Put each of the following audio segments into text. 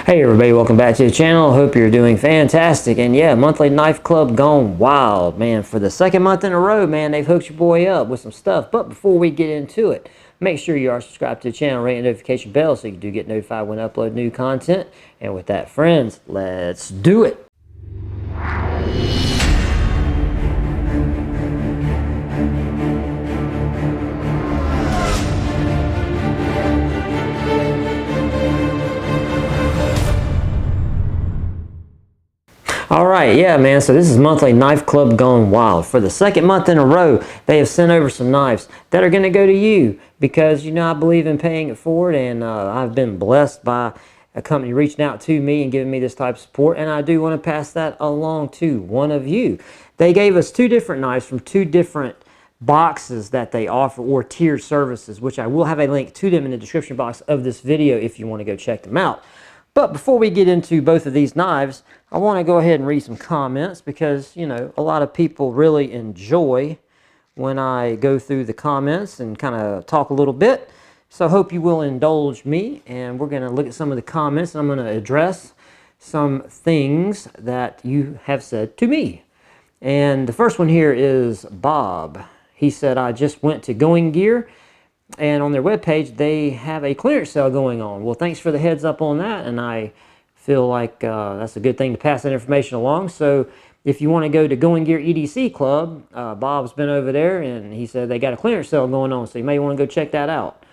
Hey everybody, welcome back to the channel. Hope you're doing fantastic. And yeah, monthly knife club gone wild, man. For the second month in a row, man, they've hooked your boy up with some stuff. But before we get into it, make sure you are subscribed to the channel, ring the notification bell so you do get notified when I upload new content. And with that, friends, let's do it. Alright, yeah man, so this is monthly knife club gone wild. For the second month in a row, they have sent over some knives that are going to go to you because, you know, I believe in paying it forward, and I've been blessed by a company reaching out to me and giving me this type of support, and I do want to pass that along to one of you. They gave us two different knives from two different boxes that they offer, or tiered services, which I will have a link to them in the description box of this video if you want to go check them out. But before we get into both of these knives, I want to go ahead and read some comments because, you know, a lot of people really enjoy when I go through the comments and kind of talk a little bit. So I hope you will indulge me, and we're going to look at some of the comments, and I'm going to address some things that you have said to me. And the first one here is Bob. He said, I just went to Going Gear, and on their webpage, they have a clearance sale going on. Well, thanks for the heads up on that, and I feel like that's a good thing to pass that information along. So if you want to go to Going Gear EDC Club, Bob's been over there, and he said they got a clearance sale going on, so you may want to go check that out.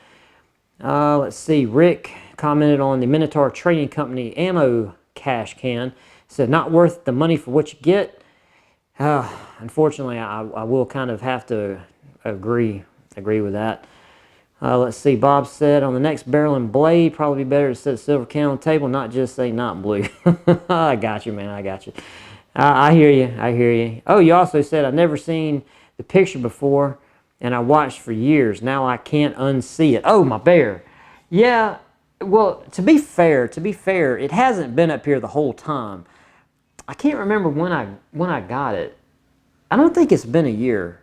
Let's see, Rick commented on the Minotaur Trading Company ammo cash can. Said, not worth the money for what you get. Unfortunately, I will kind of have to agree with that. Let's see, Bob said, on the next barrel and blade, probably be better to set a silver can on the table, not just say not blue. I got you, man, I got you. I hear you, I hear you. Oh, you also said, I've never seen the picture before, and I watched for years. Now I can't unsee it. Oh, my bear. Yeah, well, to be fair, it hasn't been up here the whole time. I can't remember when I got it. I don't think it's been a year.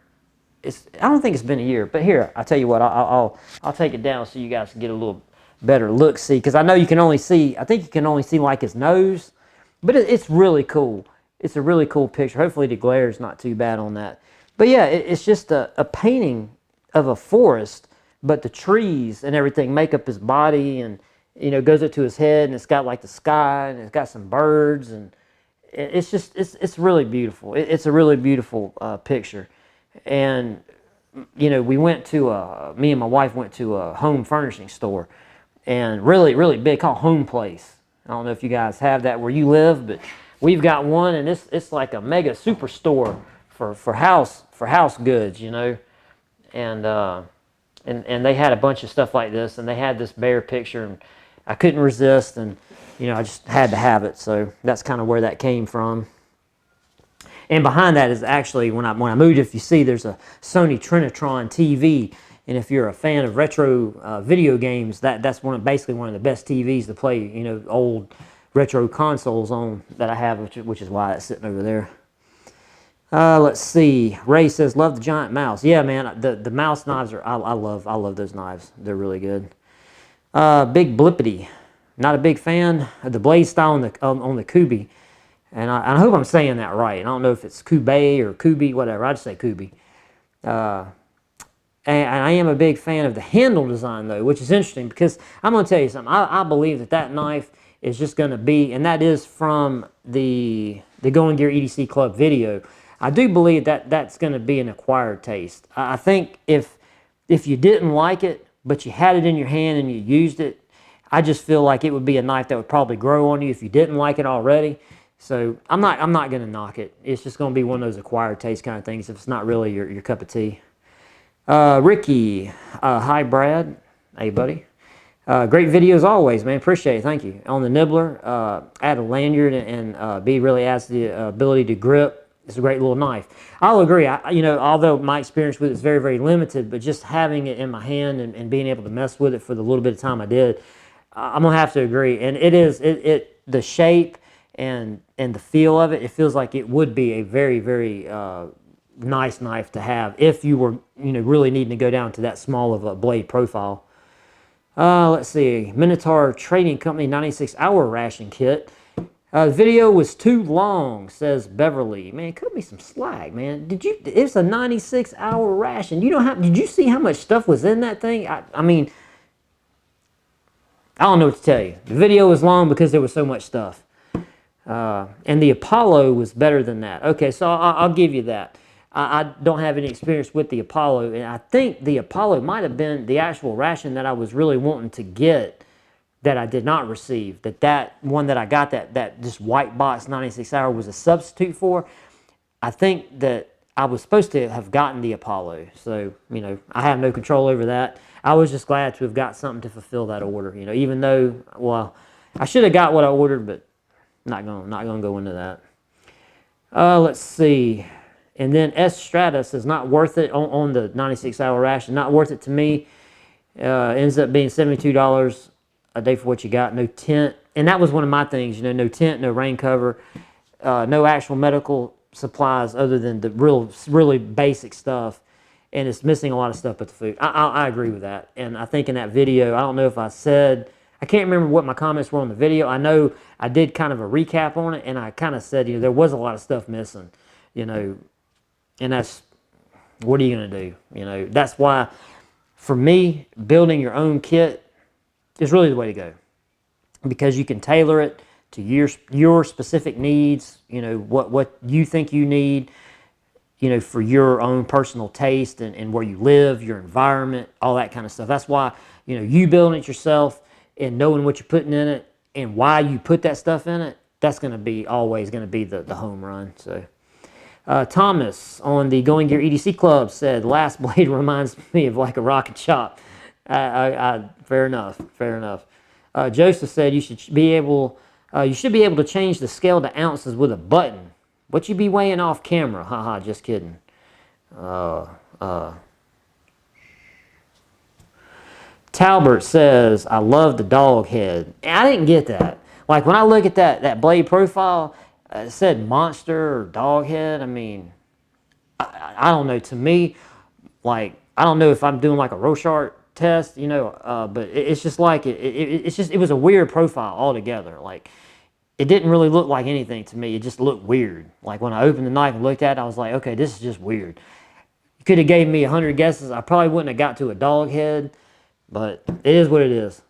I don't think it's been a year, but here, I'll tell you what, I'll take it down so you guys can get a little better look, see, because I know you can only see, I think you can only see like his nose, but it's really cool. It's a really cool picture. Hopefully the glare is not too bad on that. But yeah, it's just a painting of a forest, but the trees and everything make up his body, and, you know, goes up to his head, and it's got like the sky, and it's got some birds, and it's just, it's really beautiful. It's a really beautiful picture. And, you know, we went to me and my wife went to a home furnishing store, and really big, called Home Place. I don't know if you guys have that where you live, but we've got one, and it's like a mega superstore for house goods, you know. And they had a bunch of stuff like this, and they had this bear picture, and I couldn't resist, and, you know, I just had to have it. So that's kind of where that came from. And behind that is actually, when I moved, if you see, there's a Sony Trinitron TV. And if you're a fan of retro video games, that's basically one of the best TVs to play, you know, old retro consoles on that I have, which is why it's sitting over there. Let's see. Ray says, love the giant mouse. Yeah, man, the mouse knives I love those knives. They're really good. Big Blippity. Not a big fan of the blade style on the Kubi. And I hope I'm saying that right. I don't know if it's Kube or Kubi, whatever. I just say Kubi. And I am a big fan of the handle design, though, which is interesting because I'm going to tell you something. I believe that knife is just going to be, and that is from the Going Gear EDC Club video. I do believe that that's going to be an acquired taste. I think if you didn't like it, but you had it in your hand and you used it, I just feel like it would be a knife that would probably grow on you if you didn't like it already. So I'm not going to knock it. It's just going to be one of those acquired taste kind of things if it's not really your cup of tea. Ricky, hi Brad. Hey buddy. Great video as always, man. Appreciate it. Thank you. On the nibbler, add a lanyard, and B really adds the ability to grip. It's a great little knife. I'll agree. You know, although my experience with it is very, very limited, but just having it in my hand and being able to mess with it for the little bit of time I did, I'm gonna have to agree. And the shape and the feel of it feels like it would be a very, very nice knife to have if you were, you know, really needing to go down to that small of a blade profile. Let's see. Minotaur Trading Company 96-hour ration kit. The video was too long, says Beverly. Man, cut me some slack, man. It's a 96-hour ration. Did you see how much stuff was in that thing? I mean, I don't know what to tell you. The video was long because there was so much stuff. And the Apollo was better than that. Okay, so I'll give you that. I don't have any experience with the Apollo, and I think the Apollo might have been the actual ration that I was really wanting to get that I did not receive. That one that I got, that just white box 96-hour was a substitute for. I think that I was supposed to have gotten the Apollo. So, I have no control over that. I was just glad to have got something to fulfill that order, even though, well, I should have got what I ordered, but not gonna go into that. Let's see. And then S Strata says not worth it on the 96-hour ration. Not worth it to me. Ends up being $72 a day for what you got. No tent. And that was one of my things, no tent, no rain cover, no actual medical supplies other than the really basic stuff. And it's missing a lot of stuff but the food. I agree with that. And I think in that video, I don't know if I can't remember what my comments were on the video. I know I did kind of a recap on it, and I kind of said, there was a lot of stuff missing, and that's, what are you going to do? That's why, for me, building your own kit is really the way to go, because you can tailor it to your specific needs, what you think you need, for your own personal taste and where you live, your environment, all that kind of stuff. That's why, you building it yourself and knowing what you're putting in it and why you put that stuff in it, that's going to be always going to be the home run. So, Thomas on the Going Gear EDC Club said, last blade reminds me of like a rocket shop. Fair enough. Joseph said you should be able to change the scale to ounces with a button. What you be weighing off camera? Haha, just kidding. Talbert says, I love the dog head. I didn't get that. Like, when I look at that blade profile, it said monster or dog head. I mean, I don't know. To me, like, I don't know if I'm doing like a Rorschach test, but it's just like, it was a weird profile altogether. Like, it didn't really look like anything to me. It just looked weird. Like, when I opened the knife and looked at it, I was like, okay, this is just weird. You could have gave me 100 guesses. I probably wouldn't have got to a dog head. But it is what it is.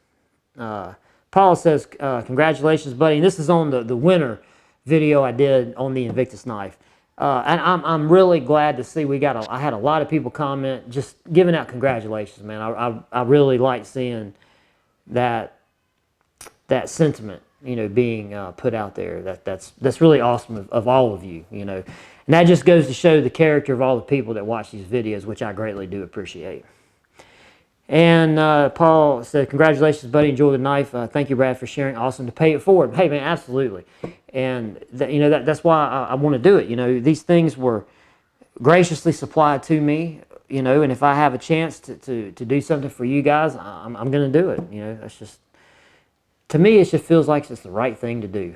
Paul says, congratulations, buddy. And this is on the winter video I did on the Invictus knife. And I'm really glad to see I had a lot of people comment just giving out congratulations, man. I really like seeing that sentiment, being put out there. That's really awesome of all of you, And that just goes to show the character of all the people that watch these videos, which I greatly do appreciate. And Paul said, congratulations, buddy. Enjoy the knife. Thank you, Brad, for sharing. Awesome to pay it forward. Hey, man, absolutely. And, that's why I want to do it. These things were graciously supplied to me, and if I have a chance to do something for you guys, I'm going to do it. That's just, to me, it just feels like it's the right thing to do.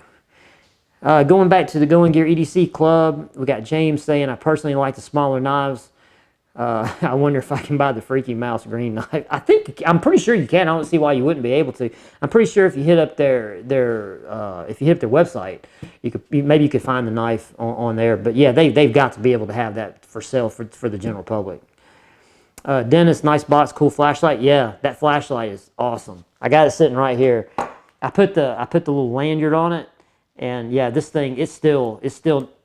Going back to the Going Gear EDC Club, we got James saying, I personally like the smaller knives. I wonder if I can buy the Freaky Mouse green knife. I'm pretty sure you can. I don't see why you wouldn't be able to. I'm pretty sure if you hit up their website, maybe you could find the knife on there. But yeah, they've got to be able to have that for sale for the general public. Dennis, nice box, cool flashlight. Yeah, that flashlight is awesome. I got it sitting right here. I put the little lanyard on it, and yeah, this thing it still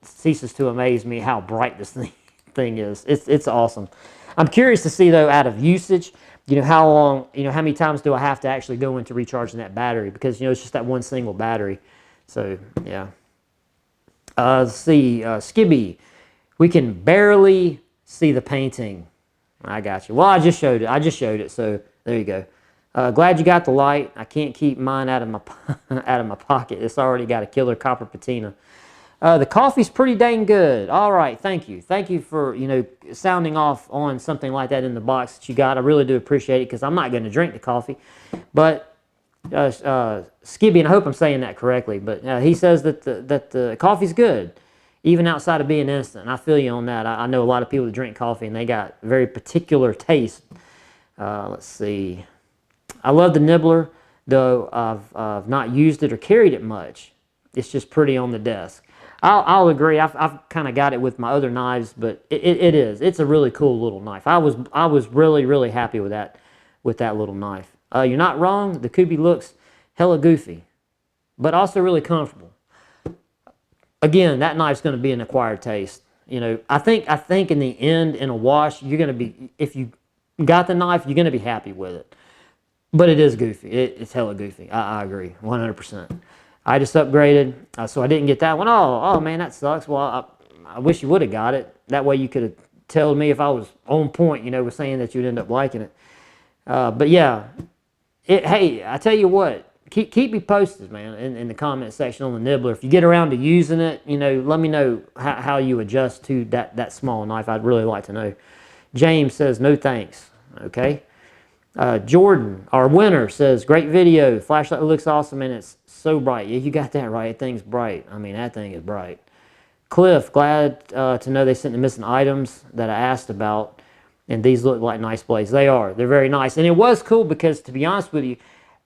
ceases to amaze me how bright this thing is. It's awesome. I'm curious to see though, out of usage, how long, how many times do I have to actually go into recharging that battery, because it's just that one single battery. So yeah. Let's see, Skibby, we can barely see the painting. I got you. Well, I just showed it. So there you go. Glad you got the light. I can't keep mine out of my pocket. It's already got a killer copper patina. The coffee's pretty dang good. All right, thank you. Thank you for, sounding off on something like that in the box that you got. I really do appreciate it, because I'm not going to drink the coffee. But Skibby, and I hope I'm saying that correctly, but he says that the coffee's good, even outside of being instant. And I feel you on that. I know a lot of people that drink coffee, and they got very particular taste. Let's see. I love the nibbler, though I've not used it or carried it much. It's just pretty on the desk. I'll agree. I've kind of got it with my other knives, but it is. It's a really cool little knife. I was really happy with that little knife. You're not wrong. The Kubi looks hella goofy, but also really comfortable. Again, that knife's going to be an acquired taste. You know, I think in the end, in a wash, you're going to be, if you got the knife, you're going to be happy with it. But it is goofy. It's hella goofy. I agree, 100%. I just upgraded, so I didn't get that one. Oh man, that sucks. Well, I wish you would have got it. That way you could have told me if I was on point, you know, with saying that you'd end up liking it. But yeah, hey, I tell you what, keep me posted, man, in the comment section on the nibbler. If you get around to using it, you know, let me know how you adjust to that small knife. I'd really like to know. James says, no thanks. Okay. Jordan, our winner, says, great video. Flashlight looks awesome and it's so bright. Yeah, you got that right. That thing's bright. I mean, that thing is bright. Cliff, glad to know they sent the missing items that I asked about. And these look like nice blades. They are. They're very nice. And it was cool because, to be honest with you,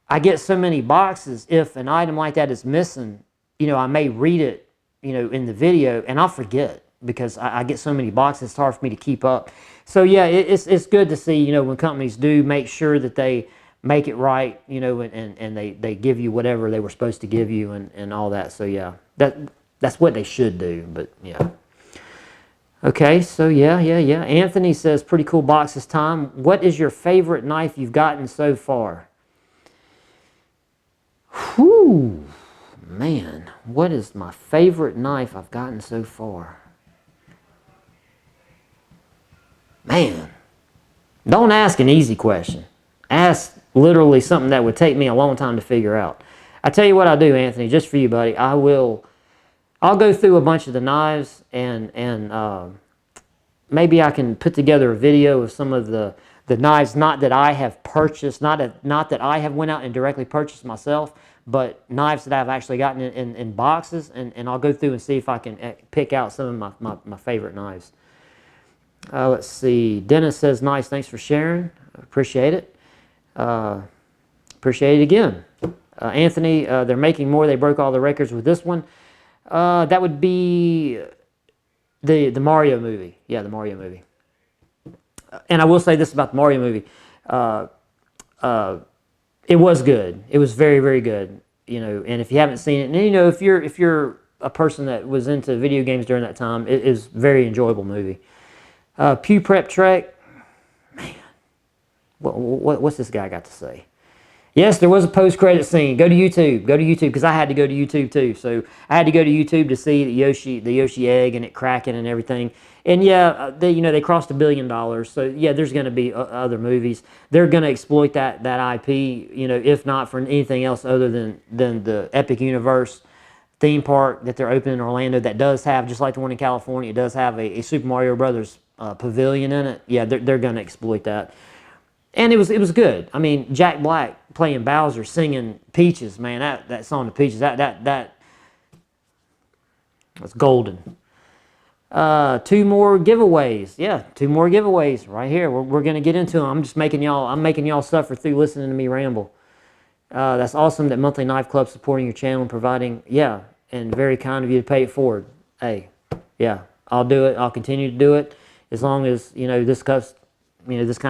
I get so many boxes. If an item like that is missing, you know, I may read it, you know, in the video, and I'll forget because I get so many boxes. It's hard for me to keep up. So yeah, it's good to see, you know, when companies do make sure that they make it right, you know, and they give you whatever they were supposed to give you and all that. So yeah, that's what they should do. But yeah. Okay, so yeah. Anthony says, pretty cool box this time. What is your favorite knife you've gotten so far? Whew, man, what is my favorite knife I've gotten so far? Man, don't ask an easy question. Ask literally something that would take me a long time to figure out. I tell you what I'll do, Anthony, just for you, buddy. I'll go through a bunch of the knives and maybe I can put together a video of some of the knives, not that I have purchased, not that I have went out and directly purchased myself, but knives that I've actually gotten in boxes, and I'll go through and see if I can pick out some of my favorite knives. Let's see. Dennis says, nice, thanks for sharing. Appreciate it. Appreciate it again. Anthony, they're making more. They broke all the records with this one. That would be the Mario movie. Yeah, the Mario movie. And I will say this about the Mario movie. It was good. It was very good. You know, and if you haven't seen it, and you know, if you're a person that was into video games during that time, it is a very enjoyable movie. Pew Prep Trek. Man, what's this guy got to say? Yes, there was a post-credit scene. Go to YouTube. Go to YouTube, because I had to go to YouTube too. So I had to go to YouTube to see the Yoshi egg and it cracking and everything. And yeah, they crossed $1 billion. So yeah, there's going to be other movies. They're going to exploit that IP. You know, if not for anything else other than the Epic Universe theme park that they're opening in Orlando. That does have, just like the one in California, it does have a Super Mario Brothers pavilion in it. Yeah, they're going to exploit that. And it was good. I mean, Jack Black playing Bowser, singing Peaches, man, that song, the Peaches, that was golden. 2 more giveaways. Yeah, 2 more giveaways right here. We're going to get into them. I'm making y'all suffer through listening to me ramble. That's awesome that Monthly Knife Club supporting your channel and providing, yeah, and very kind of you to pay it forward. Hey, yeah, I'll do it. I'll continue to do it as long as, you know, this kind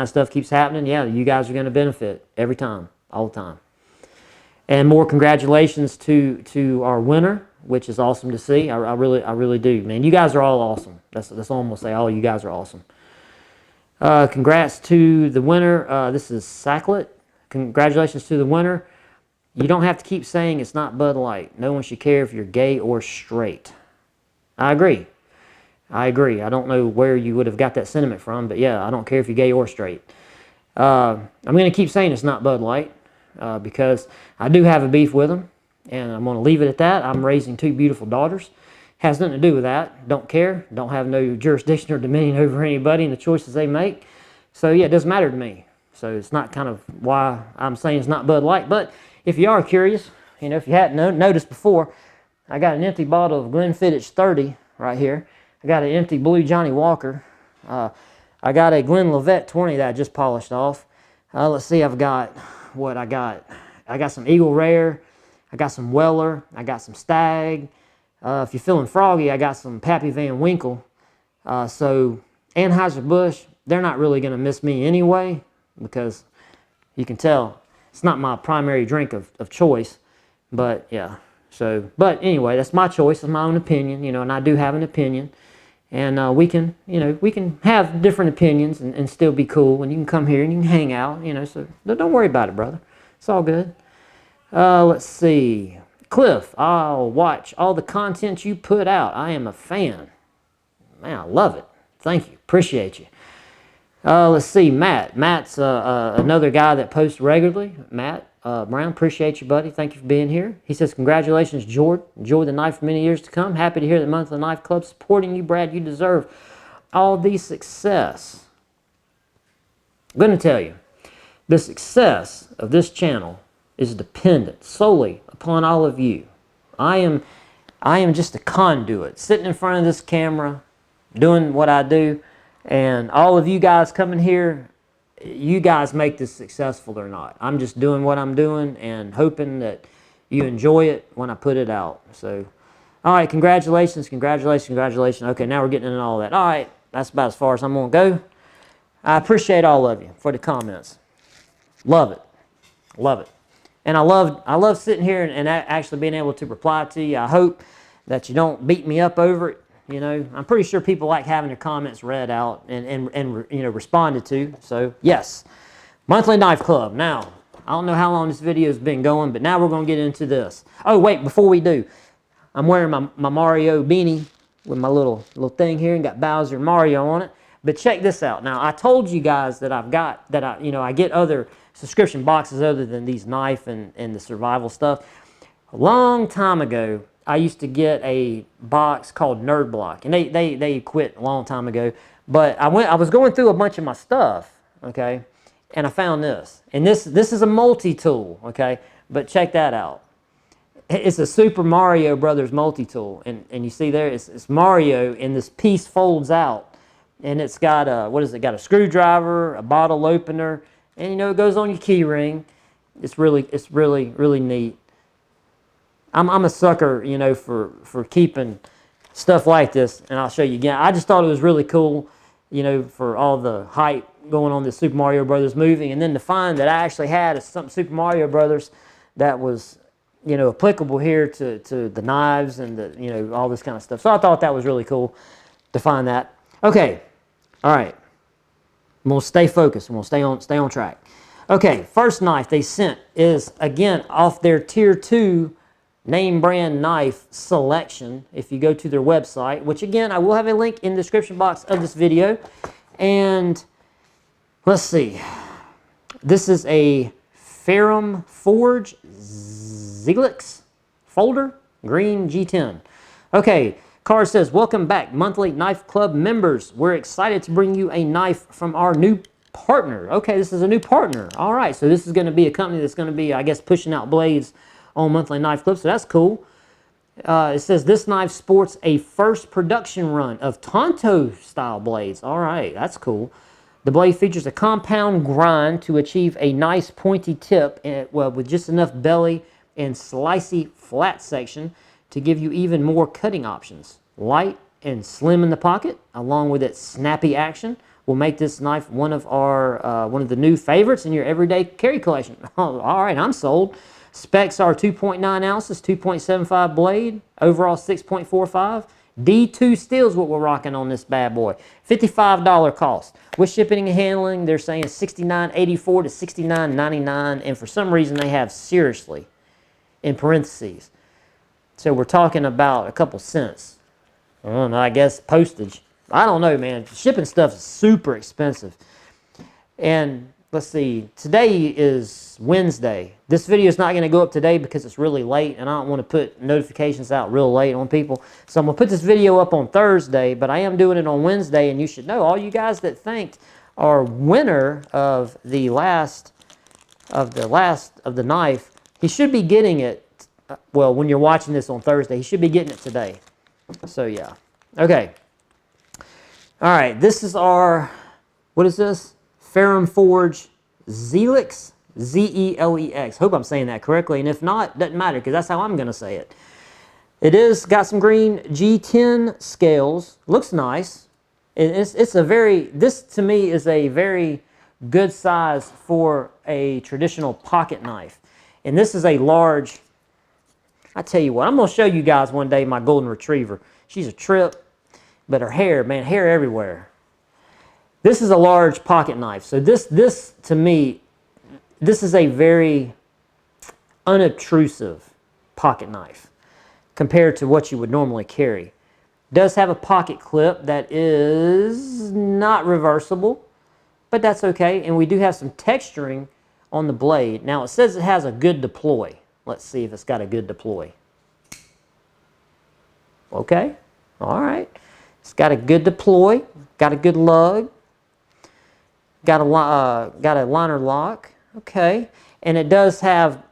of stuff keeps happening. Yeah, you guys are going to benefit every time, all the time. And more congratulations to our winner, which is awesome to see. I really do, man. You guys are all awesome. That's all I'm gonna say. All you guys are awesome. Congrats to the winner. This is Sacklet. Congratulations to the winner. You don't have to keep saying it's not Bud Light. No one should care if you're gay or straight. I agree. I don't know where you would have got that sentiment from, but yeah, I don't care if you're gay or straight. I'm going to keep saying it's not Bud Light because I do have a beef with them, and I'm going to leave it at that. I'm raising 2 beautiful daughters. Has nothing to do with that. Don't care. Don't have no jurisdiction or dominion over anybody and the choices they make. So yeah, it doesn't matter to me. So it's not kind of why I'm saying it's not Bud Light. But if you are curious, you know, if you hadn't noticed before, I got an empty bottle of Glenfiddich 30 right here. I got an empty Blue Johnny Walker. I got a Glenlivet 20 that I just polished off. Let's see, I've got what I got. I got some Eagle Rare. I got some Weller. I got some Stag. If you're feeling froggy, I got some Pappy Van Winkle. So Anheuser-Busch, they're not really going to miss me anyway, because you can tell it's not my primary drink of choice. But yeah, so, but anyway, that's my choice. It's my own opinion, you know, and I do have an opinion. And we can, you know, we can have different opinions and still be cool. And you can come here and you can hang out, you know, so don't worry about it, brother. It's all good. Let's see. Cliff, I'll watch all the content you put out. I am a fan. Man, I love it. Thank you. Appreciate you. Let's see. Matt's another guy that posts regularly. Matt Brown, appreciate you, buddy. Thank you for being here. He says, congratulations, Jordan. Enjoy the knife for many years to come. Happy to hear the Monthly Knife Club supporting you, Brad. You deserve all the success. I'm going to tell you, the success of this channel is dependent solely upon all of you. I am just a conduit, sitting in front of this camera, doing what I do, and all of you guys coming here, you guys make this successful or not. I'm just doing what I'm doing and hoping that you enjoy it when I put it out. So, all right, congratulations, congratulations, congratulations. Okay, now we're getting into all that. All right, that's about as far as I'm going to go. I appreciate all of you for the comments. Love it. Love it. And I love sitting here and actually being able to reply to you. I hope that you don't beat me up over it. You know, I'm pretty sure people like having their comments read out and you know, responded to. So, yes. Monthly Knife Club. Now, I don't know how long this video has been going, but now we're going to get into this. Oh, wait, before we do, I'm wearing my Mario beanie with my little thing here and got Bowser and Mario on it. But check this out. Now, I told you guys that I get other subscription boxes other than these knife and the survival stuff. A long time ago, I used to get a box called Nerd Block, and they quit a long time ago. But I was going through a bunch of my stuff, okay, and I found this. And this is a multi-tool, okay, but check that out. It's a Super Mario Brothers multi-tool, and you see there, it's Mario, and this piece folds out, and it's got got a screwdriver, a bottle opener, and you know, it goes on your key ring. It's really neat. I'm a sucker, you know, for keeping stuff like this, and I'll show you again. I just thought it was really cool, you know, for all the hype going on this Super Mario Brothers movie, and then to find that I actually had some Super Mario Brothers that was, you know, applicable here to the knives and the, you know, all this kind of stuff. So I thought that was really cool to find that. Okay, all right. I'm gonna stay focused. I'm gonna stay on track. Okay, first knife they sent is again off their Tier 2 name brand knife selection. If you go to their website, which again I will have a link in the description box of this video, and let's see. This is a Ferrum Forge Ziglix folder, green G10. Okay, card says, welcome back, Monthly Knife Club members. We're excited to bring you a knife from our new partner. Okay, this is a new partner. All right, so this is going to be a company that's going to be, I guess, pushing out blades on Monthly Knife Club, so that's cool. It says, this knife sports a first production run of Tonto-style blades. All right, that's cool. The blade features a compound grind to achieve a nice pointy tip, and, well, with just enough belly and slicey flat section to give you even more cutting options. Light and slim in the pocket, along with its snappy action, will make this knife one of the new favorites in your everyday carry collection. Oh, all right, I'm sold. Specs are 2.9 ounces, 2.75 blade, overall 6.45. D2 steel is what we're rocking on this bad boy. $55 cost. With shipping and handling, they're saying $69.84 to $69.99, and for some reason they have seriously in parentheses. So we're talking about a couple cents. I don't know, I guess postage. I don't know, man. Shipping stuff is super expensive. And let's see, today is Wednesday. This video is not going to go up today because it's really late, and I don't want to put notifications out real late on people. So I'm going to put this video up on Thursday, but I am doing it on Wednesday, and you should know, all you guys that thanked our winner of the knife, he should be getting it, well, when you're watching this on Thursday, he should be getting it today. So yeah. Okay. All right, this is our, what is this? Ferrum Forge Ziglix Z-E-L-E-X. Hope I'm saying that correctly, and if not, doesn't matter because that's how I'm going to say it. It is got some green G10 scales. Looks nice. It's a very, this to me is a very good size for a traditional pocket knife. And this is a large, I tell you what, I'm going to show you guys one day my golden retriever. She's a trip, but her hair, man, hair everywhere. This is a large pocket knife. So this to me, this is a very unobtrusive pocket knife compared to what you would normally carry. It does have a pocket clip that is not reversible, but that's okay. And we do have some texturing on the blade. Now it says it has a good deploy. Let's see if it's got a good deploy. Okay, all right. It's got a good deploy, got a good lug, got a liner lock. Okay, and it does have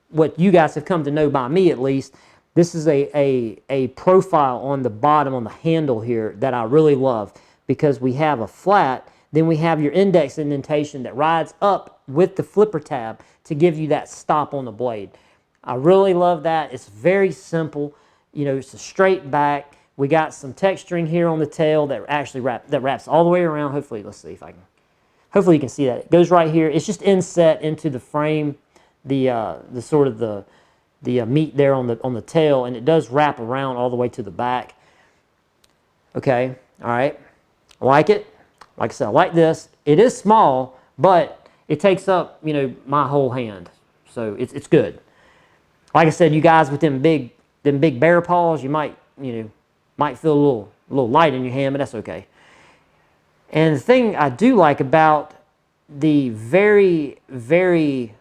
what you guys have come to know by me at least. This is a profile on the bottom, on the handle here, that I really love because we have a flat, then we have your index indentation that rides up with the flipper tab to give you that stop on the blade. I really love that. It's very simple. You know, it's a straight back. We got some texturing here on the tail that actually wraps all the way around. Hopefully, let's see if I can. Hopefully you can see that. It goes right here. It's just inset into the frame, the sort of the meat there on the tail, and it does wrap around all the way to the back. Okay, all right. I like it. Like I said, I like this. It is small, but it takes up, you know, my whole hand. So it's good. Like I said, you guys with them big bear paws, you might feel a little light in your hand, but that's okay. And the thing I do like about the very, very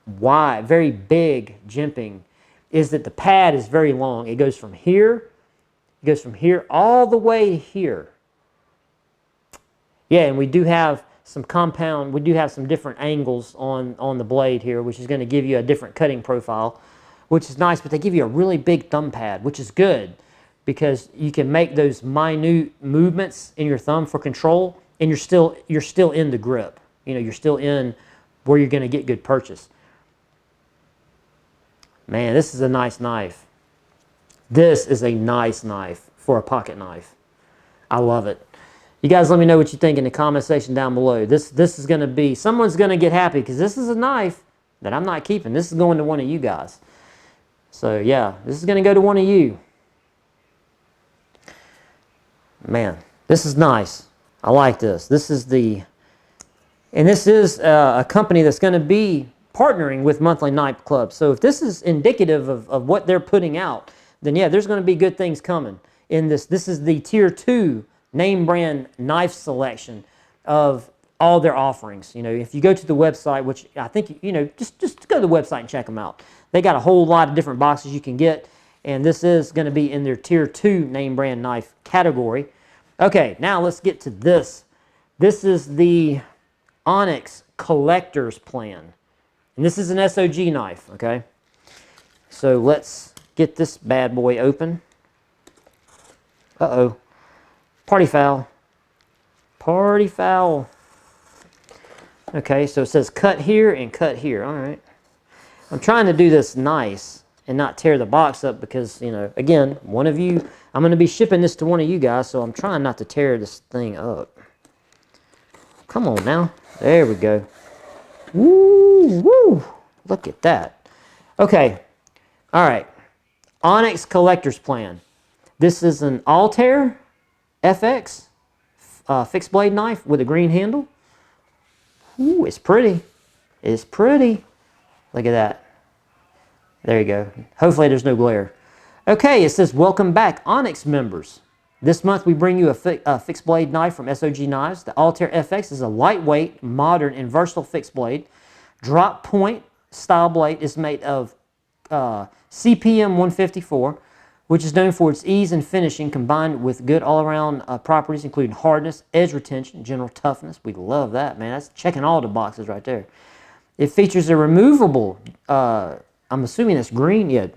wide, very big jimping is that the pad is very long. It goes from here all the way to here. Yeah, and we do have some compound, we do have some different angles on the blade here, which is going to give you a different cutting profile, which is nice, but they give you a really big thumb pad, which is good because you can make those minute movements in your thumb for control, and you're still in the grip. You know, you're still in where you're going to get good purchase. Man, this is a nice knife. This is a nice knife for a pocket knife. I love it. You guys let me know what you think in the comment section down below. This is going to be, someone's going to get happy because this is a knife that I'm not keeping. This is going to one of you guys. So yeah, this is going to go to one of you. Man, this is nice. I like this. This is a company that's going to be partnering with Monthly Knife Club. So if this is indicative of what they're putting out, then yeah, there's going to be good things coming in this. This is the Tier 2 name brand knife selection of all their offerings. You know, if you go to the website, which I think, you know, just go to the website and check them out. They got a whole lot of different boxes you can get, and this is going to be in their Tier 2 name brand knife category. Okay, now let's get to this. This is the Onyx Collector's Plan, and this is an SOG knife, okay? So let's get this bad boy open. Uh-oh. Party foul. Party foul. Okay, so it says cut here and cut here. All right. I'm trying to do this nice and not tear the box up because, you know, again, one of you, I'm going to be shipping this to one of you guys, so I'm trying not to tear this thing up. Come on now. There we go. Woo, woo. Look at that. Okay. All right. Onyx Collector's Plan. This is an Altair FX fixed blade knife with a green handle. Ooh, it's pretty. It's pretty. Look at that. There you go. Hopefully there's no glare. Okay, it says, welcome back, Onyx members. This month we bring you a fixed blade knife from SOG Knives. The Altair FX is a lightweight, modern, and versatile fixed blade. Drop point style blade is made of CPM 154, which is known for its ease in finishing combined with good all-around properties including hardness, edge retention, general toughness. We love that, man. That's checking all the boxes right there. It features a removable, I'm assuming that's green, yeah,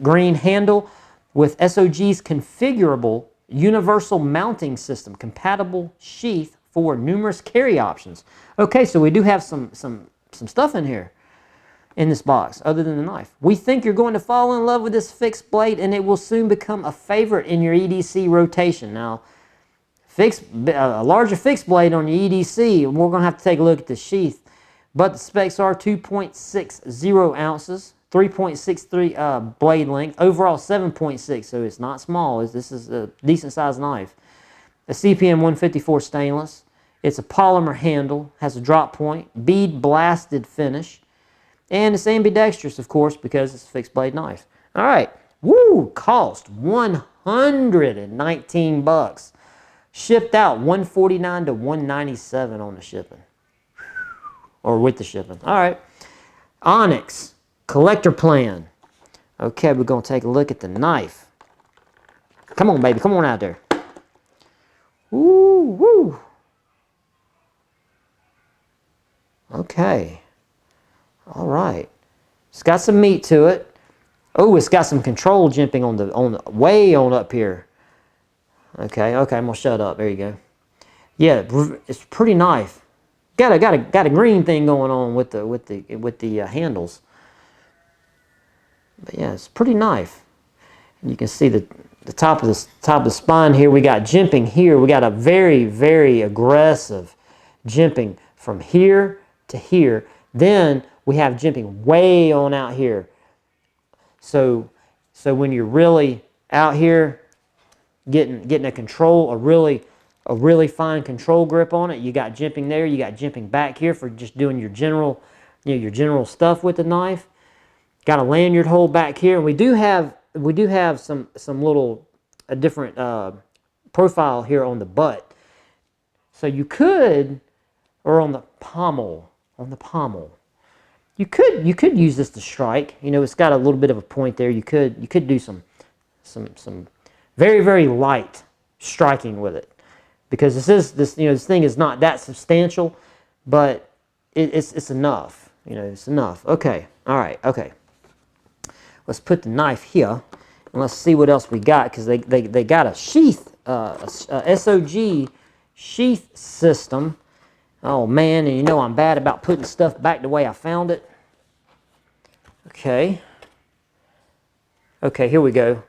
green handle with SOG's configurable universal mounting system, compatible sheath for numerous carry options. Okay, so we do have some some stuff in here in this box other than the knife. We think you're going to fall in love with this fixed blade and it will soon become a favorite in your EDC rotation. Now, a larger fixed blade on your EDC, we're going to have to take a look at the sheath, but the specs are 2.60 ounces, 3.63 blade length, overall 7.6, so it's not small. This is a decent sized knife. A CPM 154 stainless. It's a polymer handle, has a drop point, bead blasted finish, and it's ambidextrous, of course, because it's a fixed blade knife. All right, woo, cost $119. Shipped out $149 to $197 on the shipping, or with the shipping. All right, Onyx collector plan. Okay, we're gonna take a look at the knife. Come on, baby, come on out there. Woo, woo. Okay. All right. It's got some meat to it. Oh, it's got some control jimping on the way on up here. Okay, I'm gonna shut up. There you go. Yeah, it's a pretty knife. Got a green thing going on with the handles. But yeah, it's a pretty knife. And you can see the top of the spine here. We got jimping here. We got a very, very aggressive jimping from here to here. Then we have jimping way on out here. So when you're really out here getting a control, a really fine control grip on it, you got jimping there. You got jimping back here for just doing your general, your general stuff with the knife. Got a lanyard hole back here, and we do have some little different profile here on the butt. So you could, or on the pommel, you could use this to strike. It's got a little bit of a point there. You could do some very, very light striking with it, because this thing is not that substantial, but it's enough. It's enough. Okay. All right. Okay. Let's put the knife here, and let's see what else we got, because they got a sheath, a SOG sheath system. Oh man, and I'm bad about putting stuff back the way I found it. Okay. Okay, here we go.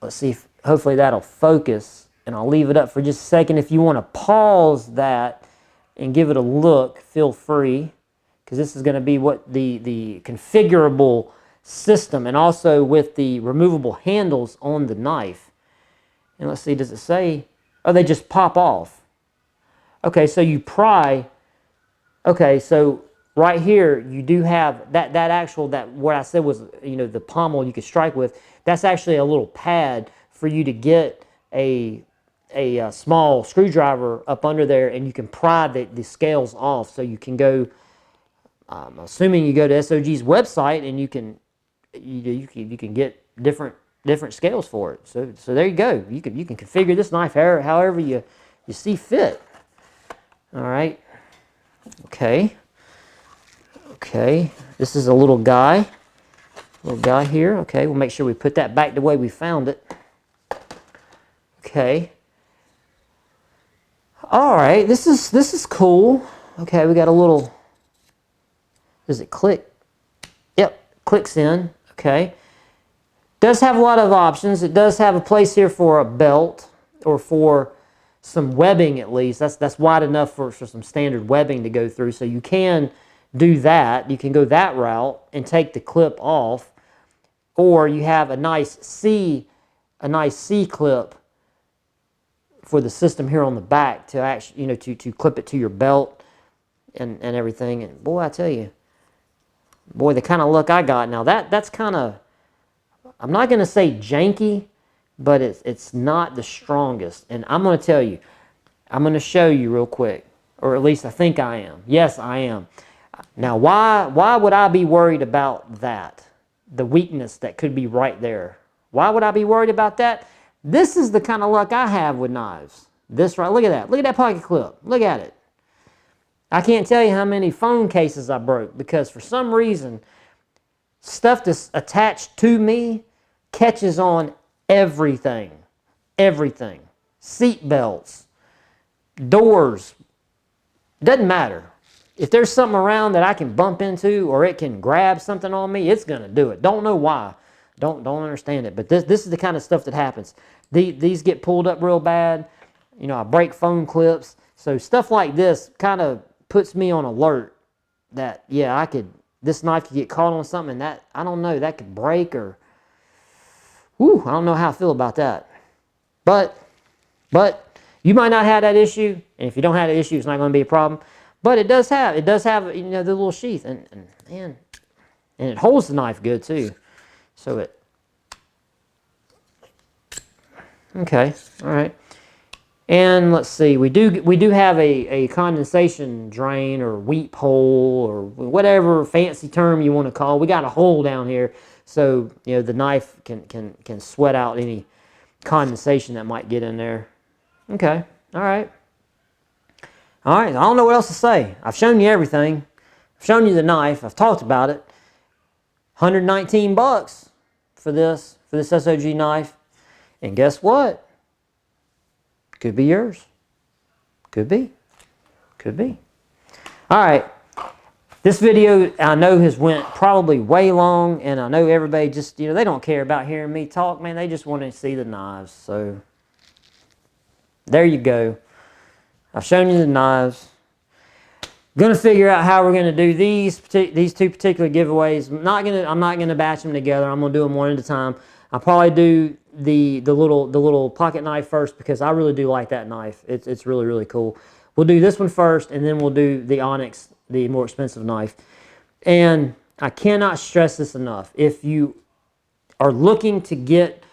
Let's see if hopefully that'll focus, and I'll leave it up for just a second. If you want to pause that and give it a look, feel free, because this is going to be what the configurable system, and also with the removable handles on the knife. And let's see, does it say? Oh, they just pop off. Okay, so you pry. Okay, so right here you do have that what I said was the pommel you could strike with. That's actually a little pad for you to get a small screwdriver up under there, and you can pry the scales off. So you can go. Assuming you go to SOG's website, and you can get different scales for it. So there you go. You can configure this knife however you see fit. All right. Okay. This is a little guy here. Okay, we'll make sure we put that back the way we found it. Okay. All right. This is cool. Okay, we got a little. Does it click? Yep, clicks in. Okay. Does have a lot of options. It does have a place here for a belt, or for some webbing at least. That's wide enough for some standard webbing to go through. So you can do that. You can go that route and take the clip off, or you have a nice C clip for the system here on the back to actually to clip it to your belt and everything. And boy, I tell you, boy, the kind of look I got now, that's kind of, I'm not going to say janky, but it's not the strongest. And I'm going to tell you, I'm going to show you real quick, or at least I think I am. Yes, I am. Now, why would I be worried about that? The weakness that could be right there. Why would I be worried about that? This is the kind of luck I have with knives. This right, look at that. Look at that pocket clip. Look at it. I can't tell you how many phone cases I broke, because for some reason, stuff that's attached to me catches on everything. Everything. Seat belts, doors, doesn't matter. if there's something around that I can bump into or it can grab something on me, it's gonna do it. Don't know why. Don't understand it. But this is the kind of stuff that happens. These get pulled up real bad. You know, I break phone clips. So stuff like this kind of puts me on alert that, yeah, this knife could get caught on something that, I don't know, that could break or, whew, I don't know how I feel about that. But you might not have that issue, and if you don't have the issue, it's not going to be a problem. But it does have, you know, the little sheath, and man, and it holds the knife good too. So it, okay, all right. And let's see, we do have a condensation drain or weep hole or whatever fancy term you want to call it. We got a hole down here, so you know the knife can sweat out any condensation that might get in there. Okay, all right. All right, I don't know what else to say. I've shown you everything. I've shown you the knife. I've talked about it. 119 bucks for this SOG knife. And guess what? Could be yours. Could be. Could be. All right. This video I know has went probably way long, and I know everybody just, you know, they don't care about hearing me talk, man. They just want to see the knives. So there you go. I've shown you the knives. Gonna figure out how we're gonna do these two particular giveaways. I'm not gonna batch them together. I'm gonna do them one at a time. I'll probably do the little pocket knife first because I really do like that knife. It's really, really cool. We'll do this one first, and then we'll do the Onyx, the more expensive knife. And I cannot stress this enough. If you are looking to get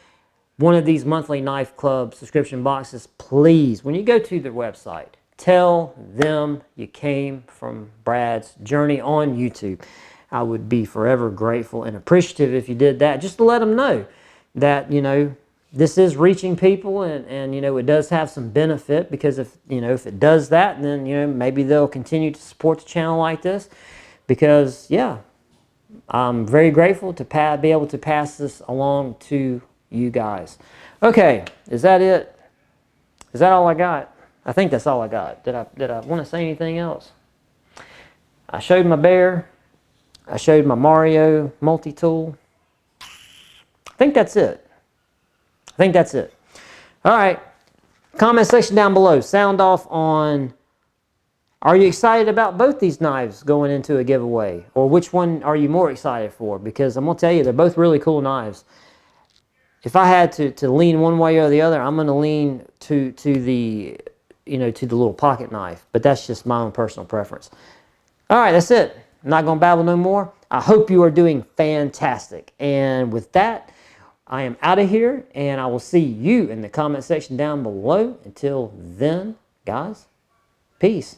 one of these monthly knife club subscription boxes, please, when you go to their website, tell them you came from Brad's Journey on YouTube. I would be forever grateful and appreciative if you did that, just to let them know that, you know, this is reaching people, and you know, it does have some benefit, because if, you know, if it does that, then, you know, maybe they'll continue to support the channel like this, because, yeah, I'm very grateful to be able to pass this along to you guys. Okay, is that it? Is that all I got? I think that's all I got. Did I want to say anything else? I showed my bear. I showed my Mario multi-tool. I think that's it. I think that's it. All right. Comment section down below. Sound off on, are you excited about both these knives going into a giveaway? Or which one are you more excited for? Because I'm going to tell you, they're both really cool knives. If I had to lean one way or the other, I'm going to lean to the, you know, to the little pocket knife. But that's just my own personal preference. All right, that's it. I'm not going to babble no more. I hope you are doing fantastic. And with that, I am out of here, and I will see you in the comment section down below. Until then, guys, peace.